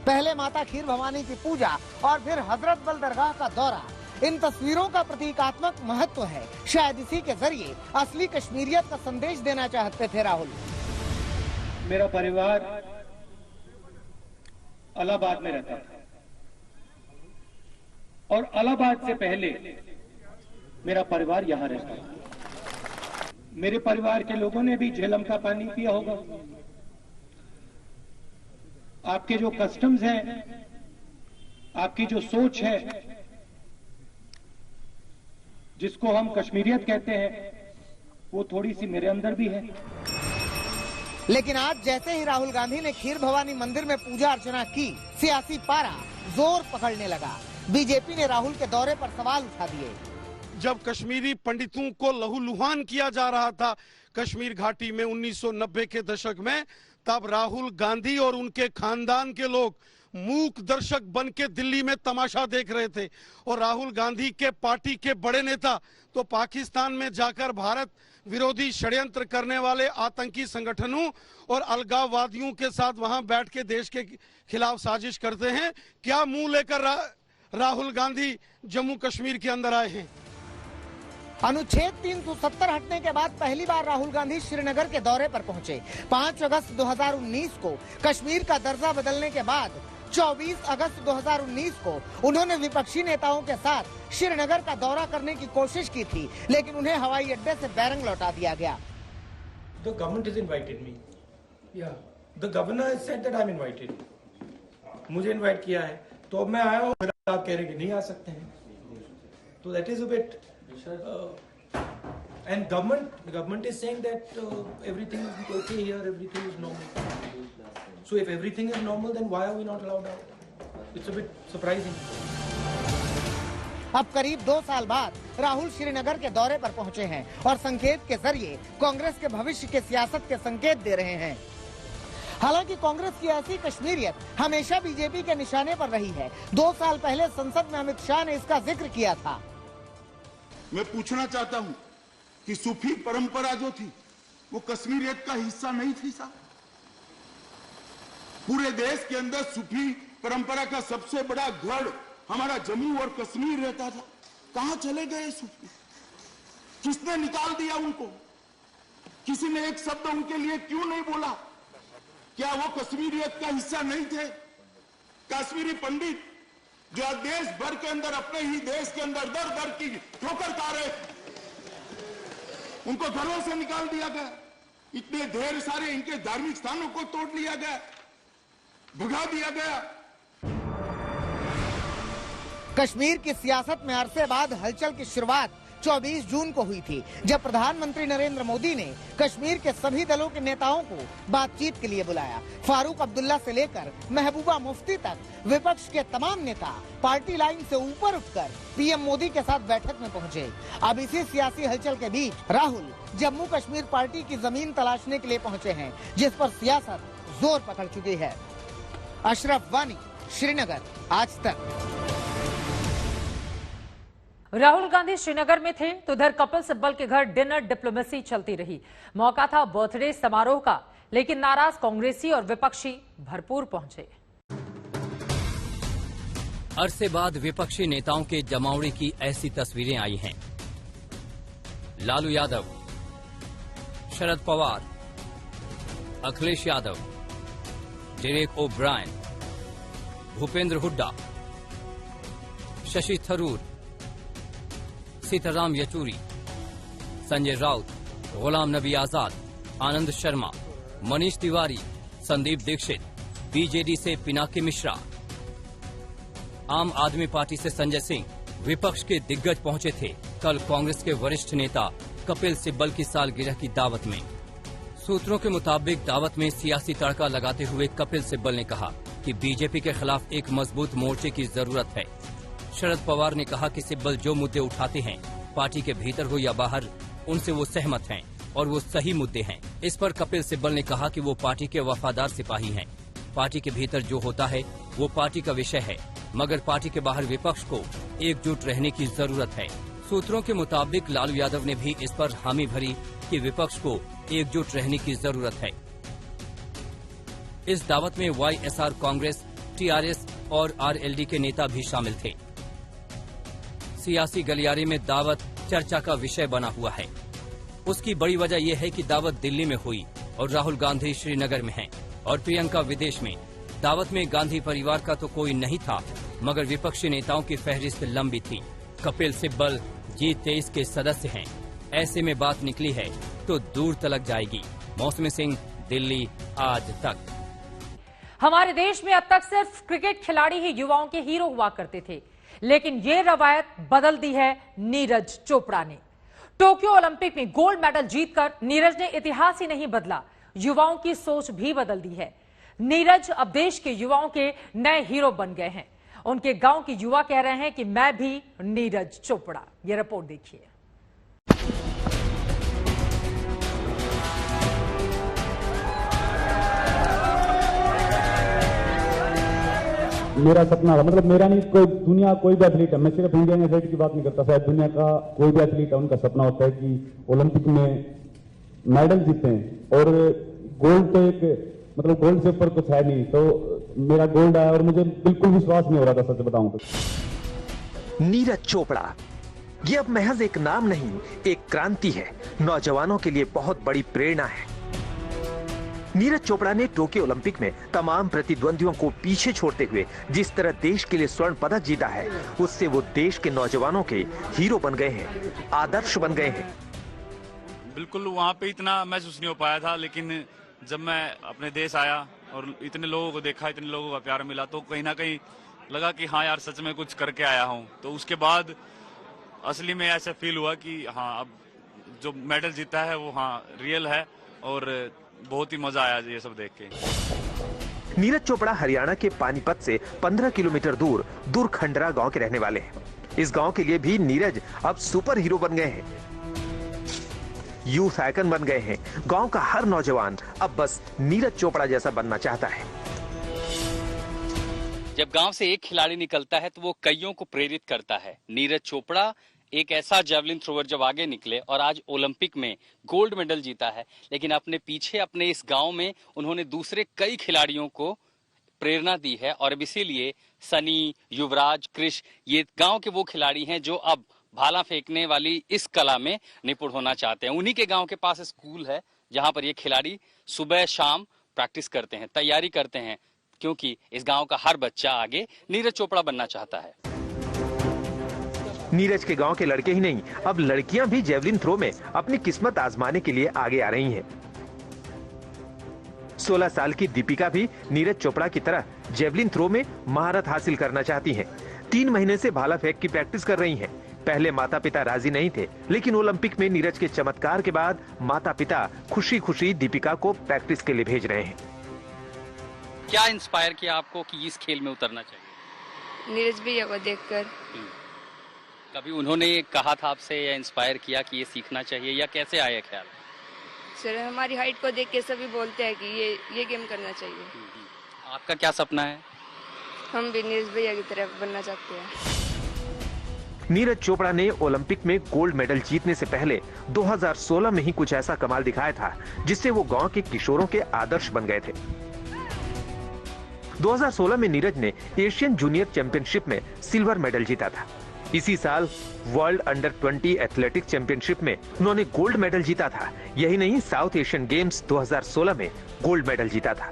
पहले माता खीर भवानी की पूजा और फिर हजरत बल दरगाह का दौरा। इन तस्वीरों का प्रतीकात्मक महत्व है। शायद इसी के जरिए असली कश्मीरियत का संदेश देना चाहते थे राहुल। मेरा परिवार इलाहाबाद में रहता था और इलाहाबाद से पहले मेरा परिवार यहाँ रहता था। मेरे परिवार के लोगों ने भी झेलम का पानी पिया होगा। आपके जो कस्टम्स हैं, आपकी जो सोच है, जिसको हम कश्मीरियत कहते हैं, वो थोड़ी सी मेरे अंदर भी है। लेकिन आज जैसे ही राहुल गांधी ने खीर भवानी मंदिर में पूजा अर्चना की, सियासी पारा जोर पकड़ने लगा। बीजेपी ने राहुल के दौरे पर सवाल उठा दिए। जब कश्मीरी पंडितों को लहूलुहान किया जा रहा था कश्मीर घाटी में 1990 के दशक में, तब राहुल गांधी और उनके खानदान के लोग मूक दर्शक बन के दिल्ली में तमाशा देख रहे थे। और राहुल गांधी के पार्टी के बड़े नेता तो पाकिस्तान में जाकर भारत विरोधी षड्यंत्र करने वाले आतंकी संगठनों और अलगाववादियों के साथ वहां बैठ के देश के खिलाफ साजिश करते हैं। क्या मुंह लेकर राहुल गांधी जम्मू कश्मीर के अंदर आए हैं? अनुच्छेद 370 हटने के बाद पहली बार राहुल गांधी श्रीनगर के दौरे पर पहुंचे। 5 अगस्त 2019 को कश्मीर का दर्जा बदलने के बाद 24 अगस्त 2019 को उन्होंने विपक्षी नेताओं के साथ श्रीनगर का दौरा करने की कोशिश की थी, लेकिन उन्हें हवाई अड्डे से बैरंग लौटा दिया गया। The government has invited me. Yeah. The governor has said that I'm invited. मुझे इनवाइट किया है, तो अब मैं आया हूँ। आप कह रहे हैं कि नहीं आ सकते हैं, तो that is a bit. And government is saying that everything is okay here, everything is normal. So if everything is normal, then why are we not allowed out? It's a bit surprising. अब करीब 2 साल बाद राहुल श्रीनगर के दौरे पर पहुंचे हैं और संकेत के जरिए कांग्रेस के भविष्य के सियासत के संकेत दे रहे हैं। हालांकि कांग्रेस की ऐसी कश्मीरियत हमेशा बीजेपी के निशाने पर रही है। 2 साल पहले संसद में अमित शाह ने इसका जिक्र किया था। मैं पूछना चाहता हूं कि सूफी परंपरा जो थी वो कश्मीरियत का हिस्सा नहीं थी साहब? पूरे देश के अंदर सूफी परंपरा का सबसे बड़ा गढ़ हमारा जम्मू और कश्मीर रहता था। कहां चले गए सूफी? किसने निकाल दिया उनको? किसी ने एक शब्द उनके लिए क्यों नहीं बोला? क्या वो कश्मीरियत का हिस्सा नहीं थे? कश्मीरी पंडित जो देश भर के अंदर, अपने ही देश के अंदर दर दर की ठोकर खा रहे, उनको घरों से निकाल दिया गया। इतने ढेर सारे इनके धार्मिक स्थानों को तोड़ लिया गया, भगा दिया गया। कश्मीर की सियासत में अरसे बाद हलचल की शुरुआत 24 जून को हुई थी, जब प्रधानमंत्री नरेंद्र मोदी ने कश्मीर के सभी दलों के नेताओं को बातचीत के लिए बुलाया। फारूक अब्दुल्ला से लेकर महबूबा मुफ्ती तक विपक्ष के तमाम नेता पार्टी लाइन से ऊपर उठकर पीएम मोदी के साथ बैठक में पहुंचे। अब इसी सियासी हलचल के बीच राहुल जम्मू कश्मीर पार्टी की जमीन तलाशने के लिए पहुंचे हैं, जिस पर सियासत जोर पकड़ चुकी है। अशरफ वानी, श्रीनगर, आज तक। राहुल गांधी श्रीनगर में थे तो उधर कपिल सिब्बल के घर डिनर डिप्लोमेसी चलती रही। मौका था बर्थडे समारोह का, लेकिन नाराज कांग्रेसी और विपक्षी भरपूर पहुंचे। अरसे बाद विपक्षी नेताओं के जमावड़े की ऐसी तस्वीरें आई हैं। Lalu Yadav, Sharad Pawar, Akhilesh Yadav, Derek O'Brien, Bhupendra Hooda, Shashi Tharoor, Sitaram Yechury, Sanjay Raut, Ghulam Nabi Azad, Anand Sharma, Manish Tiwari, Sandeep Dikshit, BJD से पिनाकी मिश्रा, आम आदमी पार्टी से संजय सिंह, विपक्ष के दिग्गज पहुंचे थे कल कांग्रेस के वरिष्ठ नेता कपिल सिब्बल की सालगिरह की दावत में। सूत्रों के मुताबिक दावत में सियासी तड़का लगाते हुए कपिल सिब्बल ने कहा कि बीजेपी के खिलाफ एक मजबूत मोर्चे की जरूरत है। शरद पवार ने कहा कि सिब्बल जो मुद्दे उठाते हैं, पार्टी के भीतर हो या बाहर, उनसे वो सहमत हैं और वो सही मुद्दे हैं। इस पर कपिल सिब्बल ने कहा कि वो पार्टी के वफादार सिपाही हैं। पार्टी के भीतर जो होता है वो पार्टी का विषय है, मगर पार्टी के बाहर विपक्ष को एकजुट रहने की जरूरत है। सूत्रों के मुताबिक लालू यादव ने भी इस पर हामी भरी कि विपक्ष को एकजुट रहने की जरूरत है। इस दावत में वाईएसआर कांग्रेस, टीआरएस और आरएलडी के नेता भी शामिल थे। सियासी गलियारे में दावत चर्चा का विषय बना हुआ है। उसकी बड़ी वजह यह है कि दावत दिल्ली में हुई और राहुल गांधी श्रीनगर में हैं और प्रियंका विदेश में। दावत में गांधी परिवार का तो कोई नहीं था, मगर विपक्षी नेताओं की फहरिस्त लंबी थी। कपिल सिब्बल G23 के सदस्य हैं। ऐसे में बात निकली है तो दूर तलक जाएगी। मौसमी सिंह, दिल्ली, आज तक। हमारे देश में अब तक सिर्फ क्रिकेट खिलाड़ी ही युवाओं के हीरो हुआ करते थे, लेकिन ये रवायत बदल दी है नीरज चोपड़ा ने। टोक्यो ओलंपिक में गोल्ड मेडल जीतकर नीरज ने इतिहास ही नहीं बदला, युवाओं की सोच भी बदल दी है। नीरज अब देश के युवाओं के नए हीरो बन गए हैं। उनके गांव के युवा कह रहे हैं कि मैं भी नीरज चोपड़ा। ये रिपोर्ट देखिए। मेरा सपना था, मतलब मेरा नहीं, कोई दुनिया कोई भी एथलीट है, मैं सिर्फ इंडियन एथलीट की बात नहीं करता, शायद दुनिया का कोई भी एथलीट है, उनका सपना होता है कि ओलंपिक में मेडल जीतें। और गोल्ड तो एक मतलब गोल्ड से ऊपर कुछ है नहीं, तो मेरा गोल्ड आया और मुझे बिल्कुल विश्वास नहीं हो रहा था, सच बताऊं तो। नीरज चोपड़ा ये अब महज एक नाम नहीं, एक क्रांति है। नौजवानों के लिए बहुत बड़ी प्रेरणा है। नीरज चोपड़ा ने टोक्यो ओलंपिक में तमाम प्रतिद्वंदियों को पीछे छोड़ते हुए जिस तरह देश के लिए स्वर्ण पदक जीता है, उससे वो देश के नौजवानों के हीरो बन गए हैं, आदर्श बन गए हैं। बिल्कुल वहाँ पे इतना महसूस नहीं हो पाया था, लेकिन जब मैं अपने देश आया और इतने लोगों को देखा, इतने लोगों का प्यार मिला, तो कहीं ना कहीं लगा कि हाँ यार सच में कुछ करके आया हूँ। तो उसके बाद असली में ऐसा फील हुआ कि हाँ अब जो मेडल जीता है वो हाँ रियल है, और बहुत ही मजा आया ये सब देख के। नीरज चोपड़ा हरियाणा के पानीपत से 15 किलोमीटर दूर दुरखंडरा गांव के रहने वाले हैं। इस गांव के लिए भी नीरज अब सुपर हीरो बन गए हैं, यूथ आइकन बन गए हैं। गांव का हर नौजवान अब बस नीरज चोपड़ा जैसा बनना चाहता है। जब गांव से एक खिलाड़ी निकलता है तो वो कईयों को प्रेरित करता है। नीरज चोपड़ा एक ऐसा जेवलिन थ्रोवर जब आगे निकले और आज ओलंपिक में गोल्ड मेडल जीता है, लेकिन अपने पीछे अपने इस गांव में उन्होंने दूसरे कई खिलाड़ियों को प्रेरणा दी है। और अब इसीलिए सनी, युवराज, कृष ये गांव के वो खिलाड़ी हैं जो अब भाला फेंकने वाली इस कला में निपुण होना चाहते हैं। उन्हीं के गांव के पास स्कूल है जहां पर ये खिलाड़ी सुबह शाम प्रैक्टिस करते हैं, तैयारी करते हैं, क्योंकि इस गांव का हर बच्चा आगे नीरज चोपड़ा बनना चाहता है। नीरज के गांव के लड़के ही नहीं, अब लड़कियां भी जेवलिन थ्रो में अपनी किस्मत आजमाने के लिए आगे आ रही हैं। 16 साल की दीपिका भी नीरज चोपड़ा की तरह जेवलिन थ्रो में महारत हासिल करना चाहती हैं। 3 महीने से भाला फेंक की प्रैक्टिस कर रही हैं। पहले माता पिता राजी नहीं थे, लेकिन ओलंपिक में नीरज के चमत्कार के बाद माता पिता खुशी खुशी दीपिका को प्रैक्टिस के लिए भेज रहे हैं। क्या इंस्पायर किया आपको कि इस खेल में उतरना चाहिए? नीरज भैया को देखकर। कभी उन्होंने कहा था आपसे या इंस्पायर किया कि ये सीखना चाहिए, या कैसे आया ख्याल? सर हमारी हाइट को देख के सभी बोलते हैं कि ये गेम करना चाहिए। आपका क्या सपना है? हम भी नीरज भैया की तरफ बनना चाहते हैं। नीरज चोपड़ा ने ओलंपिक में गोल्ड मेडल जीतने से पहले 2016 में ही कुछ ऐसा कमाल दिखाया था जिससे वो गांव के किशोरों के आदर्श बन गए थे। 2016 में नीरज ने एशियन जूनियर चैंपियनशिप में सिल्वर मेडल जीता था। इसी साल वर्ल्ड अंडर 20 एथलेटिक्स चैंपियनशिप में उन्होंने गोल्ड मेडल जीता था। यही नहीं, साउथ एशियन गेम्स 2016 में गोल्ड मेडल जीता था।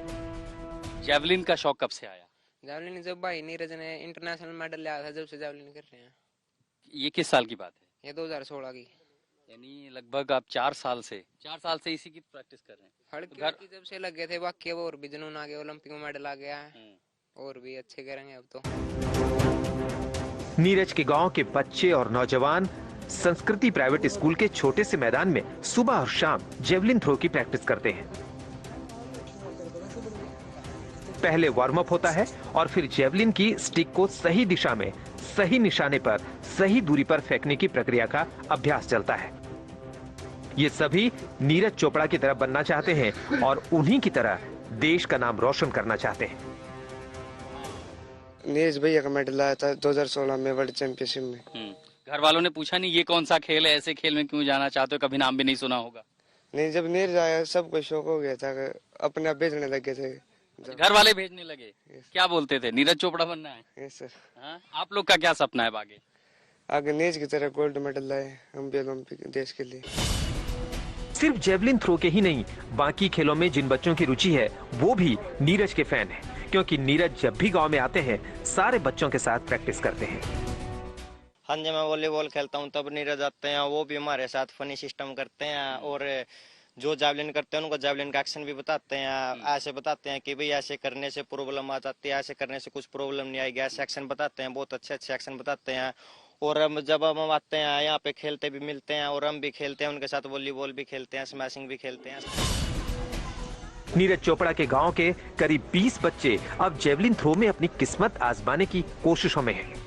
जेवलिन का शौक कब से आया? जेवलिन जब भाई नीरज ने इंटरनेशनल मेडल लिया था, जब से जेवलिन कर रहे हैं। ये किस साल की बात है? ये 2016 की। यानी लगभग आप 4 साल से इसी की प्रैक्टिस कर रहे हैं। घर की जब से लगे थे, बाकी और भी जुनून आ गया, ओलंपिक में मेडल आ गया है, और भी अच्छे करेंगे अब तो। नीरज के गांव के बच्चे और नौजवान संस्कृति प्राइवेट स्कूल के छोटे से मैदान में सुबह और शाम जेवलिन थ्रो की प्रैक्टिस करते हैं। पहले वार्म अप होता है और फिर जेवलिन की स्टिक को सही दिशा में, सही निशाने पर, सही दूरी पर फेंकने की प्रक्रिया का अभ्यास चलता है। ये सभी नीरज चोपड़ा की तरह बनना चाहते हैं और उन्हीं की तरह देश का नाम रोशन करना चाहते हैं। नीरज भैया का मेडल आया था 2016 में वर्ल्ड चैंपियनशिप में। घर वालों ने पूछा नहीं ये कौन सा खेल है, ऐसे खेल में क्यों जाना चाहते हो, कभी नाम भी नहीं सुना होगा? नहीं, जब नीरज आया सबको शौक हो गया था, अपने आप भेजने लगे थे। घर वाले भेजने लगे? क्या बोलते थे? नीरज चोपड़ा बनना है? Yes sir. हाँ, आप लोग का क्या सपना है आगे? आगे नीरज की तरह गोल्ड मेडल लाए हम भी ओलंपिक देश के लिए। सिर्फ जेवलिन थ्रो के ही नहीं, बाकी खेलों में जिन बच्चों की रुचि है वो भी नीरज के फैन हैं, क्योंकि नीरज जब भी गांव में आते हैं सारे बच्चों के साथ प्रैक्टिस करते हैं। हाँ जी, मैं वॉलीबॉल खेलता हूँ तब नीरज आते हैं, वो भी हमारे साथ फनी सिस्टम करते हैं और जो जावलिन करते हैं उनको जावलिन का एक्शन भी बताते हैं। ऐसे बताते हैं कि भाई ऐसे करने से प्रॉब्लम आ जाती है, ऐसे करने से कुछ प्रॉब्लम नहीं आएगी, ऐसे एक्शन बताते हैं, बहुत अच्छे अच्छे एक्शन बताते हैं। और जब हम आते हैं यहाँ पे खेलते भी मिलते हैं और हम भी खेलते हैं उनके साथ, वॉलीबॉल भी खेलते हैं, स्मैशिंग भी खेलते हैं। नीरज चोपड़ा के गांव के करीब 20 बच्चे अब जेवलिन थ्रो में अपनी किस्मत आजमाने की कोशिशों में हैं।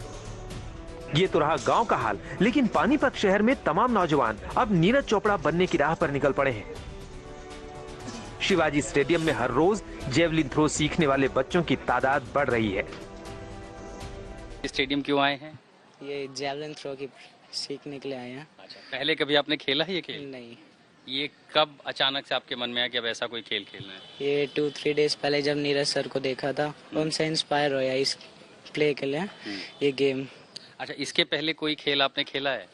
ये तो रहा गांव का हाल, लेकिन पानीपत शहर में तमाम नौजवान अब नीरज चोपड़ा बनने की राह पर निकल पड़े हैं। शिवाजी स्टेडियम में हर रोज जेवलिन थ्रो सीखने वाले बच्चों की तादाद बढ़ रही है। स्टेडियम क्यों आए हैं? ये जेवलिन थ्रो की सीखने के लिए आए हैं। अच्छा, पहले कभी आपने खेला है ये खेल? नहीं। ये कब अचानक से आपके मन में आया कि अब ऐसा कोई खेल खेलना है? ये 2-3 डेज पहले जब नीरज सर को देखा था, उनसे इंस्पायर होया इस प्ले के लिए, ये गेम। अच्छा, इसके पहले कोई खेल आपने खेला है?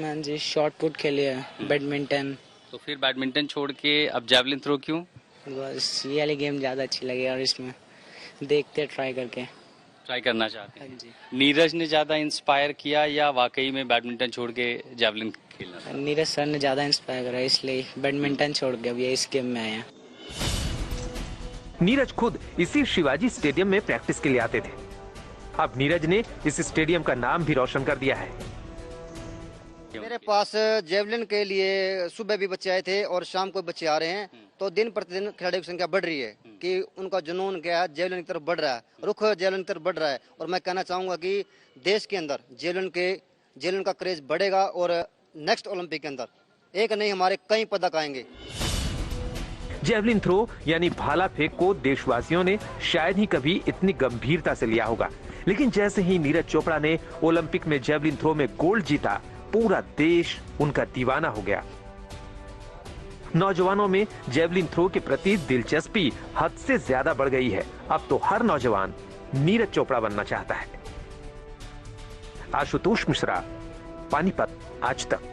हाँ जी, शॉर्ट पुट खेली है, बैडमिंटन। तो फिर बैडमिंटन छोड़ के अब जेवलिन थ्रो क्यों? बस ये वाली गेम ज्यादा अच्छी लगी और इसमें देखते ट्राई करना चाहते हैं। जी। नीरज ने ज्यादा इंस्पायर किया या वाकई में बैडमिंटन छोड़ के जेवलिन खेलना था? नीरज सर ने ज्यादा इंस्पायर करा, इसलिए बैडमिंटन छोड़ के अब ये इस गेम में आया। नीरज खुद इसी शिवाजी स्टेडियम में प्रैक्टिस के लिए आते थे। अब नीरज ने इस स्टेडियम का नाम भी रोशन कर दिया है। मेरे पास जेवलिन के लिए सुबह भी बच्चे आए थे और शाम को बच्चे आ रहे हैं, तो दिन प्रतिदिन खिलाड़ियों की संख्या बढ़ रही है कि उनका जुनून क्या है, जेवलिन की तरफ बढ़ रहा है, रुख जेवलिन की तरफ बढ़ रहा है। और मैं कहना चाहूंगा कि देश के अंदर जेवलिन का क्रेज बढ़ेगा और नेक्स्ट ओलंपिक के अंदर एक नहीं हमारे कई पदक आएंगे। जेवलिन थ्रो यानी भाला फेंक को देशवासियों ने शायद ही कभी इतनी गंभीरता से लिया होगा, लेकिन जैसे ही नीरज चोपड़ा ने ओलंपिक में जेवलिन थ्रो में गोल्ड जीता, पूरा देश उनका दीवाना हो गया। नौजवानों में जेवलिन थ्रो के प्रति दिलचस्पी हद से ज्यादा बढ़ गई है। अब तो हर नौजवान नीरज चोपड़ा बनना चाहता है। आशुतोष मिश्रा, पानीपत आज तक।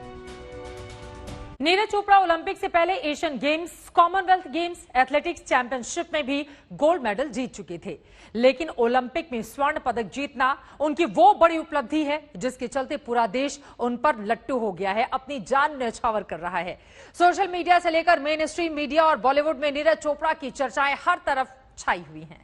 नीरज चोपड़ा ओलंपिक से पहले Asian games, Commonwealth games, athletics championship में भी गोल्ड मेडल जीत चुके थे, लेकिन ओलंपिक में स्वर्ण पदक जीतना उनकी वो बड़ी उपलब्धि है जिसके चलते पूरा देश उन पर लट्टू हो गया है, अपनी जान न्यौछावर कर रहा है। सोशल मीडिया से लेकर मेन स्ट्रीम मीडिया और बॉलीवुड में नीरज चोपड़ा की चर्चाएं हर तरफ छाई हुई हैं।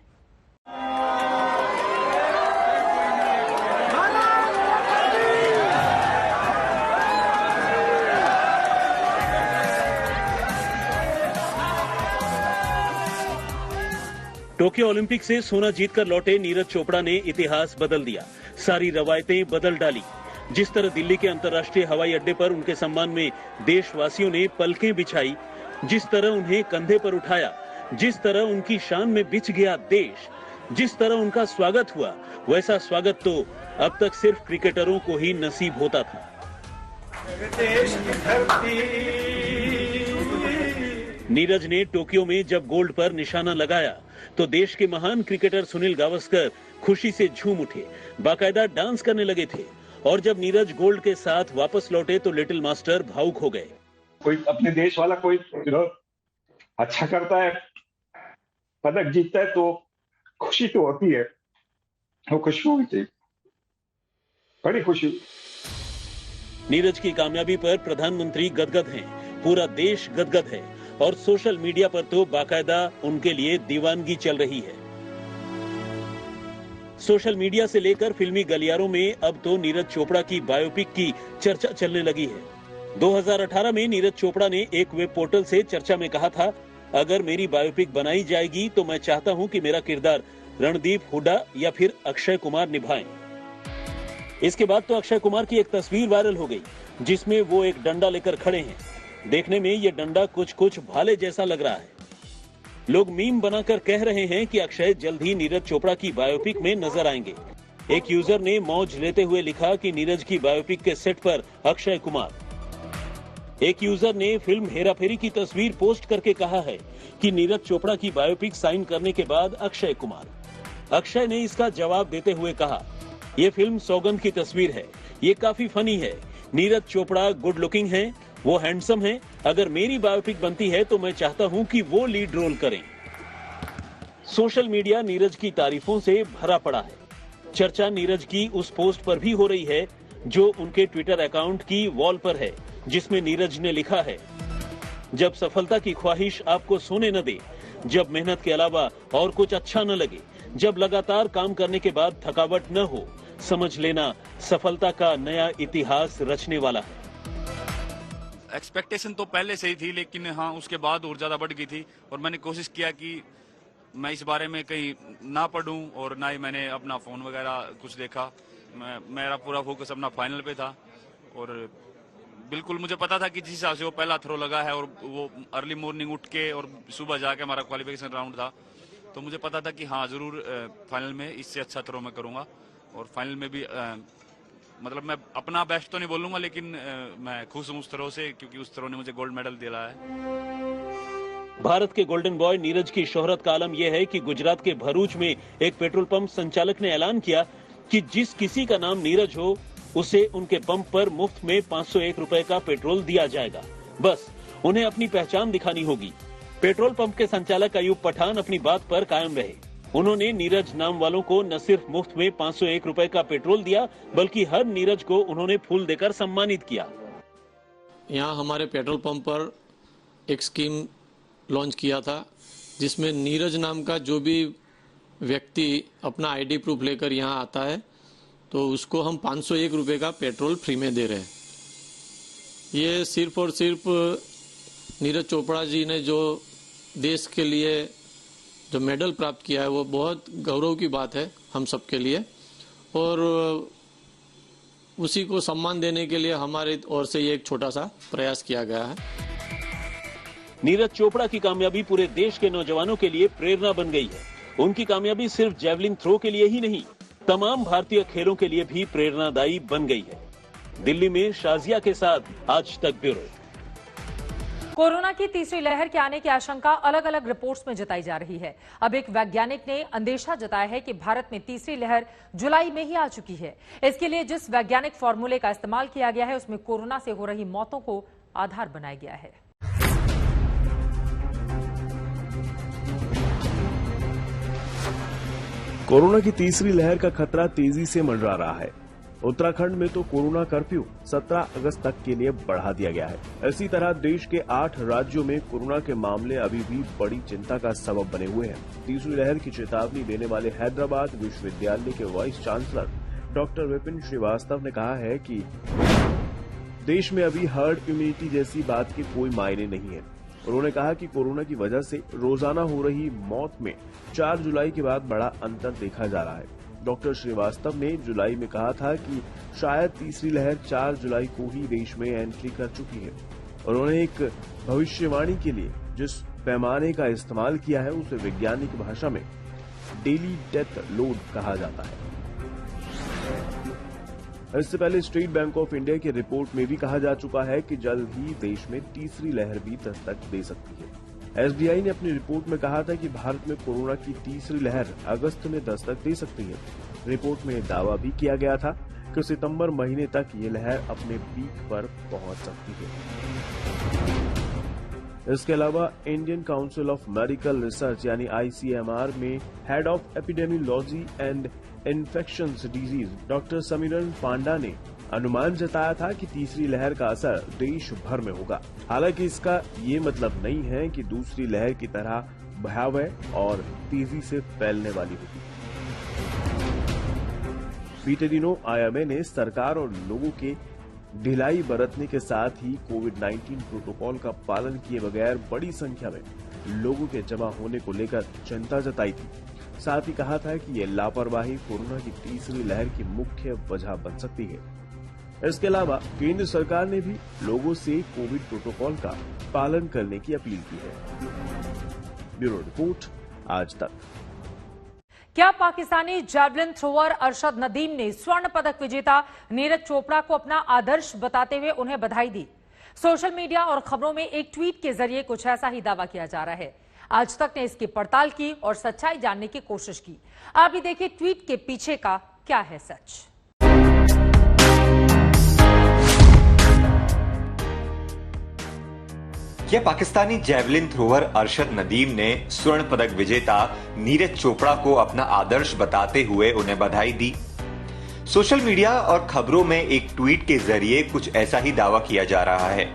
टोक्यो ओलंपिक से सोना जीतकर लौटे नीरज चोपड़ा ने इतिहास बदल दिया, सारी रवायतें बदल डाली। जिस तरह दिल्ली के अंतर्राष्ट्रीय हवाई अड्डे पर उनके सम्मान में देशवासियों ने पलकें बिछाई, जिस तरह उन्हें कंधे पर उठाया, जिस तरह उनकी शान में बिछ गया देश, जिस तरह उनका स्वागत हुआ, वैसा स्वागत तो अब तक सिर्फ क्रिकेटरों को ही नसीब होता था। नीरज ने टोक्यो में जब गोल्ड पर निशाना लगाया तो देश के महान क्रिकेटर सुनील गावस्कर खुशी से झूम उठे, बाकायदा डांस करने लगे थे। और जब नीरज गोल्ड के साथ वापस लौटे तो लिटिल मास्टर भावुक हो गए। कोई अपने देश वाला कोई अच्छा करता है, पदक जीतता है तो खुशी तो होती है, वो खुशी होनी चाहिए, बड़ी खुशी। नीरज की कामयाबी पर प्रधानमंत्री गदगद हैं, पूरा देश गदगद है और सोशल मीडिया पर तो बाकायदा उनके लिए दीवानगी चल रही है। सोशल मीडिया से लेकर फिल्मी गलियारों में अब तो नीरज चोपड़ा की बायोपिक की चर्चा चलने लगी है। 2018 में नीरज चोपड़ा ने एक वेब पोर्टल से चर्चा में कहा था, अगर मेरी बायोपिक बनाई जाएगी तो मैं चाहता हूं कि मेरा किरदार रणदीप हुड्डा या फिर अक्षय कुमार निभाएं। इसके बाद तो अक्षय कुमार की एक तस्वीर वायरल हो गई जिसमें वो एक डंडा लेकर खड़े हैं। देखने में ये डंडा कुछ भाले जैसा लग रहा है। लोग मीम बनाकर कह रहे हैं कि अक्षय जल्द ही नीरज चोपड़ा की बायोपिक में नजर आएंगे। एक यूजर ने मौज लेते हुए लिखा कि नीरज की बायोपिक के सेट पर अक्षय कुमार। एक यूजर ने फिल्म हेरा फेरी की तस्वीर पोस्ट करके कहा है कि नीरज चोपड़ा की बायोपिक साइन करने के बाद अक्षय कुमार। अक्षय ने इसका जवाब देते हुए कहा, ये फिल्म सौगंध की तस्वीर है, ये काफी फनी है। नीरज चोपड़ा गुड लुकिंग है, वो हैंडसम है। अगर मेरी बायोपिक बनती है तो मैं चाहता हूं कि वो लीड रोल करें। सोशल मीडिया नीरज की तारीफों से भरा पड़ा है। चर्चा नीरज की उस पोस्ट पर भी हो रही है जो उनके ट्विटर अकाउंट की वॉल पर है, जिसमें नीरज ने लिखा है, जब सफलता की ख्वाहिश आपको सोने न दे, जब मेहनत के अलावा और कुछ अच्छा न लगे, जब लगातार काम करने के बाद थकावट न हो, समझ लेना सफलता का नया इतिहास रचने वाला है। एक्सपेक्टेशन तो पहले से ही थी, लेकिन हाँ उसके बाद और ज्यादा बढ़ गई थी और मैंने कोशिश किया कि मैं इस बारे में कहीं ना पढ़ूं और ना ही मैंने अपना फोन वगैरह कुछ देखा। मेरा पूरा फोकस अपना फाइनल पे था और बिल्कुल मुझे पता था कि जिस हिसाब से वो पहला थ्रो लगा है और वो अर्ली मॉर्निंग उठ के और सुबह जाके हमारा क्वालिफिकेशन राउंड था, तो मुझे पता था कि हाँ जरूर फाइनल में इससे अच्छा थ्रो मैं करूंगा और फाइनल में भी मतलब मैं अपना बेस्ट तो नहीं बोलूंगा, लेकिन मैं खुश हूँ उस थ्रो से, क्योंकि उस थ्रो ने मुझे गोल्ड मेडल दिलाया है। भारत के गोल्डन बॉय नीरज की शोहरत का आलम यह है कि गुजरात के भरूच में एक पेट्रोल पंप संचालक ने ऐलान किया कि जिस किसी का नाम नीरज हो उसे उनके पंप पर मुफ्त में 501 रुपए का पेट्रोल दिया जाएगा। बस उन्हें अपनी पहचान दिखानी होगी। पेट्रोल पंप के संचालक अयूब पठान अपनी बात पर कायम रहे। उन्होंने नीरज नाम वालों को न सिर्फ मुफ्त में 501 रुपए का पेट्रोल दिया, बल्कि हर नीरज को उन्होंने फूल देकर सम्मानित किया। यहाँ हमारे पेट्रोल पंप पर एक स्कीम लॉन्च किया था, जिसमें नीरज नाम का जो भी व्यक्ति अपना आईडी प्रूफ लेकर यहाँ आता है तो उसको हम 501 रुपए का पेट्रोल फ्री में दे रहे हैं। ये सिर्फ और सिर्फ नीरज चोपड़ा जी ने जो देश के लिए जो मेडल प्राप्त किया है वो बहुत गौरव की बात है हम सबके लिए, और उसी को सम्मान देने के लिए हमारी ओर से ये एक छोटा सा प्रयास किया गया है। नीरज चोपड़ा की कामयाबी पूरे देश के नौजवानों के लिए प्रेरणा बन गई है। उनकी कामयाबी सिर्फ जैवलिन थ्रो के लिए ही नहीं, तमाम भारतीय खेलों के लिए भी प्रेरणादायी बन गई है। दिल्ली में शाजिया के साथ आज तक ब्यूरो। कोरोना की तीसरी लहर के आने की आशंका अलग अलग रिपोर्ट्स में जताई जा रही है। अब एक वैज्ञानिक ने अंदेशा जताया है कि भारत में तीसरी लहर जुलाई में ही आ चुकी है। इसके लिए जिस वैज्ञानिक फॉर्मूले का इस्तेमाल किया गया है उसमें कोरोना से हो रही मौतों को आधार बनाया गया है। कोरोना की तीसरी लहर का खतरा तेजी से मंडरा रहा है। उत्तराखंड में तो कोरोना कर्फ्यू 17 अगस्त तक के लिए बढ़ा दिया गया है। इसी तरह देश के 8 राज्यों में कोरोना के मामले अभी भी बड़ी चिंता का सबब बने हुए हैं। तीसरी लहर की चेतावनी देने वाले हैदराबाद विश्वविद्यालय के vice chancellor doctor Vipin Srivastava ने कहा है कि देश में अभी हर्ड इम्यूनिटी जैसी बात के कोई मायने नहीं है। उन्होंने कहा कि कोरोना की वजह से रोजाना हो रही मौत में 4 जुलाई के बाद बड़ा अंतर देखा जा रहा है। डॉक्टर श्रीवास्तव ने जुलाई में कहा था कि शायद तीसरी लहर 4 जुलाई को ही देश में एंट्री कर चुकी है। उन्होंने एक भविष्यवाणी के लिए जिस पैमाने का इस्तेमाल किया है उसे वैज्ञानिक भाषा में डेली डेथ लोड कहा जाता है। इससे पहले स्टेट बैंक ऑफ इंडिया की रिपोर्ट में भी कहा जा चुका है कि जल्द ही देश में तीसरी लहर भी दस्तक दे सकती है। एसबीआई ने अपनी रिपोर्ट में कहा था कि भारत में कोरोना की तीसरी लहर अगस्त में दस्तक दे सकती है। रिपोर्ट में दावा भी किया गया था कि सितंबर महीने तक ये लहर अपने पीक पर पहुंच सकती है। इसके अलावा Indian Council of Medical Research यानी आईसीएमआर में head of epidemiology and infections disease doctor Samiran Panda ने अनुमान जताया था कि तीसरी लहर का असर देश भर में होगा। हालांकि इसका ये मतलब नहीं है कि दूसरी लहर की तरह भयावह और तेजी से फैलने वाली होगी। बीते दिनों आईएमए ने सरकार और लोगों के ढिलाई बरतने के साथ ही कोविड-19 प्रोटोकॉल का पालन किए बगैर बड़ी संख्या में लोगों के जमा होने को लेकर चिंता जताई थी। साथ ही कहा था कि ये लापरवाही कोरोना की तीसरी लहर की मुख्य वजह बन सकती है। इसके अलावा केंद्र सरकार ने भी लोगों से कोविड प्रोटोकॉल का पालन करने की अपील की है। ब्यूरो रिपोर्ट आज तक। क्या पाकिस्तानी जैवलिन थ्रोअर अरशद नदीम ने स्वर्ण पदक विजेता नीरज चोपड़ा को अपना आदर्श बताते हुए उन्हें बधाई दी? सोशल मीडिया और खबरों में एक ट्वीट के जरिए कुछ ऐसा ही दावा किया जा रहा है। आज तक ने इसकी पड़ताल की और सच्चाई जानने की कोशिश की। आप भी देखिए ट्वीट के पीछे का क्या है सच। क्या पाकिस्तानी जैवलिन थ्रोअर अरशद नदीम ने स्वर्ण पदक विजेता नीरज चोपड़ा को अपना आदर्श बताते हुए उन्हें बधाई दी? सोशल मीडिया और खबरों में एक ट्वीट के जरिए कुछ ऐसा ही दावा किया जा रहा है।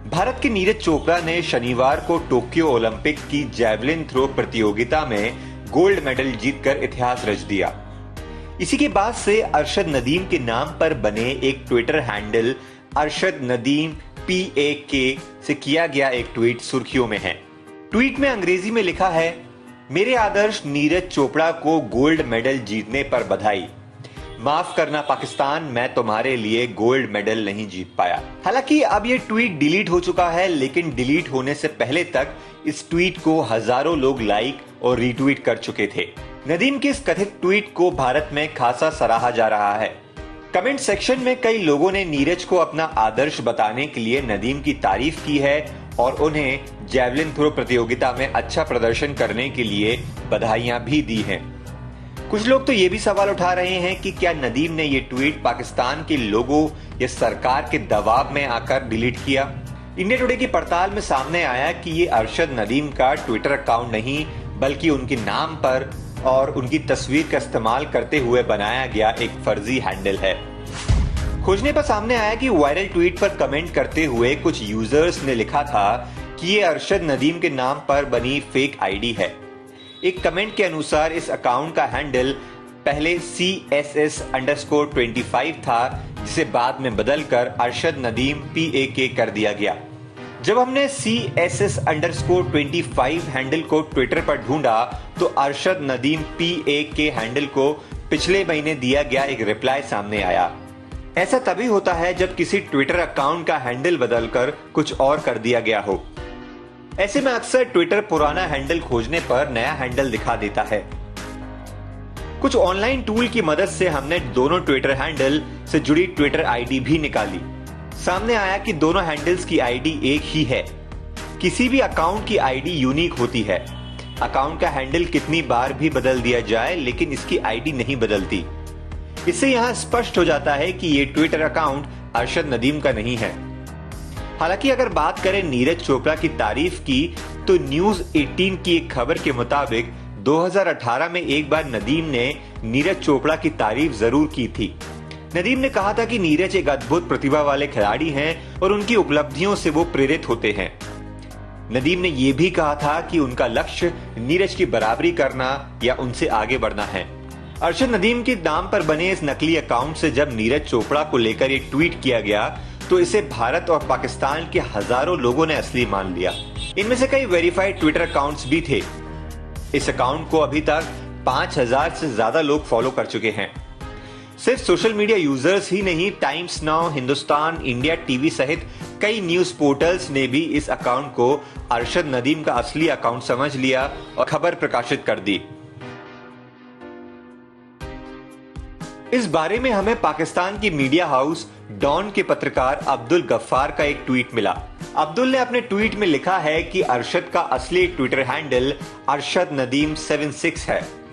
भारत के नीरज चोपड़ा ने शनिवार को टोक्यो ओलंपिक की जैवलिन थ्रो प्रतियोगिता में गोल्ड मेडल जीतकर इतिहास रच दिया। इसी के बाद से अरशद नदीम के नाम पर बने एक Twitter handle Arshad Nadeem PAK से किया गया एक ट्वीट सुर्खियों में है। ट्वीट में अंग्रेजी में लिखा है, मेरे आदर्श नीरज चोपड़ा को गोल्ड मेडल जीतने पर बधाई। माफ करना पाकिस्तान, मैं तुम्हारे लिए गोल्ड मेडल नहीं जीत पाया। हालांकि अब यह ट्वीट डिलीट हो चुका है, लेकिन डिलीट होने से पहले तक इस ट्वीट को हजारों लोग लाइक और रीट्वीट कर चुके थे। नदीम के इस कथित ट्वीट को भारत में खासा सराहा जा रहा है। कमेंट सेक्शन में कई लोगों ने नीरज को अपना आदर्श बताने के लिए नदीम की तारीफ की है और उन्हें जैवलिन थ्रो प्रतियोगिता में अच्छा प्रदर्शन करने के लिए बधाइयां भी दी हैं। कुछ लोग तो ये भी सवाल उठा रहे हैं कि क्या नदीम ने ये ट्वीट पाकिस्तान के लोगों या सरकार के दबाव में आकर डिलीट किया? इंडिया टुडे की पड़ताल में सामने आया कि ये अरशद नदीम का ट्विटर अकाउंट नहीं, बल्कि उनके नाम पर और उनकी तस्वीर का इस्तेमाल करते हुए बनाया गया एक फर्जी हैंडल है। खोजने पर सामने आया कि वायरल ट्वीट पर कमेंट करते हुए कुछ यूजर्स ने लिखा था कि ये अरशद नदीम के नाम पर बनी फेक आईडी है। एक कमेंट के अनुसार इस अकाउंट का हैंडल पहले CSS_25 था, जिसे बाद में बदलकर अरशद नदीम PAK कर दिया गया। जब हमने CSS_25 हैंडल को ट्विटर पर ढूंढा तो अरशद नदीम PAK हैंडल को पिछले महीने दिया गया एक रिप्लाई सामने आया। ऐसा तभी होता है जब किसी ट्विटर अकाउंट का हैंडल बदलकर कुछ और कर दिया गया हो। ऐसे में अक्सर ट्विटर पुराना हैंडल खोजने पर नया हैंडल दिखा देता है। कुछ ऑनलाइन टूल की मदद से हमने दोनों ट्विटर हैंडल से जुड़ी ट्विटर आईडी भी निकाली। सामने आया कि दोनों हैंडल्स की आईडी एक ही है। किसी भी अकाउंट की आईडी यूनिक होती है। अकाउंट का हैंडल कितनी बार भी बदल दिया जाए, लेकिन इसकी आईडी नहीं बदलती। इससे यहां स्पष्ट हो जाता है कि ये ट्विटर अकाउंट अरशद नदीम का नहीं है। हालांकि अगर बात करें नीरज चोपड़ा की तारीफ की, तो न्यूज 18 की एक खबर के मुताबिक 2018 में एक बार नदीम ने नीरज चोपड़ा की तारीफ जरूर की थी। नदीम ने कहा था कि नीरज एक अद्भुत प्रतिभा वाले खिलाड़ी हैं और उनकी उपलब्धियों से वो प्रेरित होते हैं। नदीम ने यह भी कहा था कि उनका लक्ष्य नीरज की बराबरी करना या उनसे आगे बढ़ना है। अरशद नदीम के नाम पर बने इस नकली अकाउंट से जब नीरज चोपड़ा को लेकर एक ट्वीट किया गया तो इसे भारत और पाकिस्तान के हजारों लोगों ने असली मान लिया। इनमें से कई वेरीफाइड ट्विटर अकाउंट्स भी थे। इस अकाउंट को अभी तक 5000 से ज्यादा लोग फॉलो कर चुके हैं। सिर्फ सोशल मीडिया यूजर्स ही नहीं, times now, Hindustan, India TV सहित कई न्यूज पोर्टल्स ने भी इस अकाउंट को अरशद नदीम का असली अकाउंट समझ लिया और खबर प्रकाशित कर दी। इस बारे में हमें पाकिस्तान की मीडिया हाउस डॉन के पत्रकार अब्दुल गफ्फार का एक ट्वीट मिला। अब्दुल ने अपने ट्वीट में लिखा है कि अरशद का असली ट्विटर हैंडल अरशद नदीम 76 है।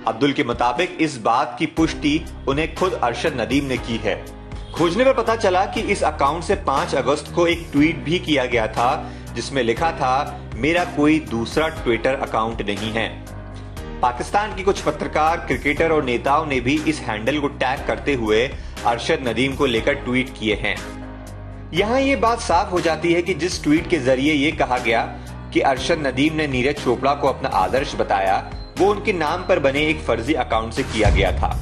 अब्दुल के मुताबिक इस बात की पुष्टि उन्हें खुद अरशद नदीम ने की है। खोजने पर पता चला कि इस अकाउंट से 5 अगस्त को एक ट्वीट भी किया गया था जिसमें लिखा था, मेरा कोई दूसरा ट्विटर अकाउंट नहीं है। पाकिस्तान के कुछ पत्रकार, क्रिकेटर और नेताओं ने भी इस हैंडल को टैग करते हुए अरशद नदीम को लेकर ट्वीट किए हैं। यहां ये बात साफ हो जाती है कि जिस ट्वीट के जरिए ये कहा गया कि अरशद नदीम ने नीरज चोपड़ा को अपना आदर्श बताया, वो उनके नाम पर बने एक फर्जी अकाउंट से किया गया था।